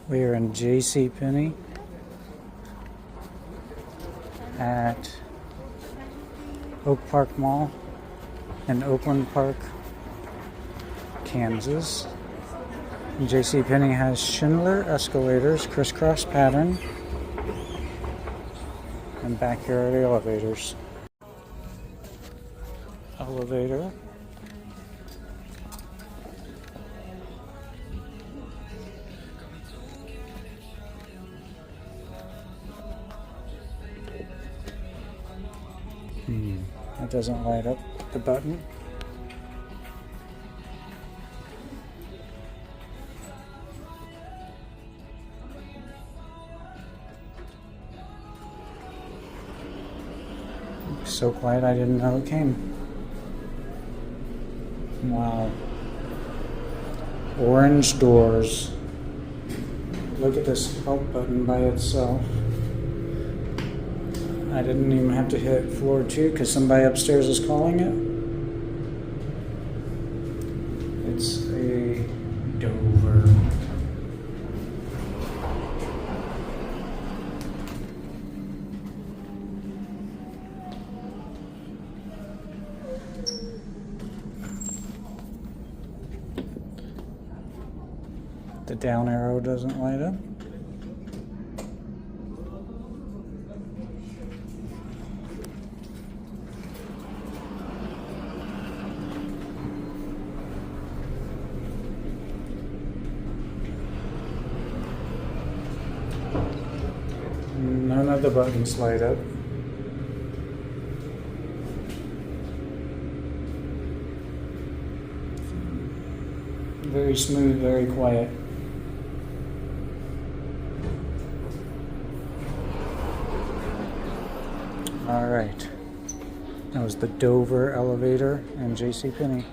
We are in JCPenney at Oak Park Mall in Oakland Park, Kansas. JCPenney has Schindler escalators, crisscross pattern, and backyard elevators. Elevator. That doesn't light up the button. So quiet I didn't know it came. Wow. Orange doors. Look at this help button by itself. I didn't even have to hit floor 2 because somebody upstairs is calling it. It's a Dover. The down arrow doesn't light up. None of the buttons light up. Very smooth, very quiet. All right. That was the Dover elevator and JCPenney.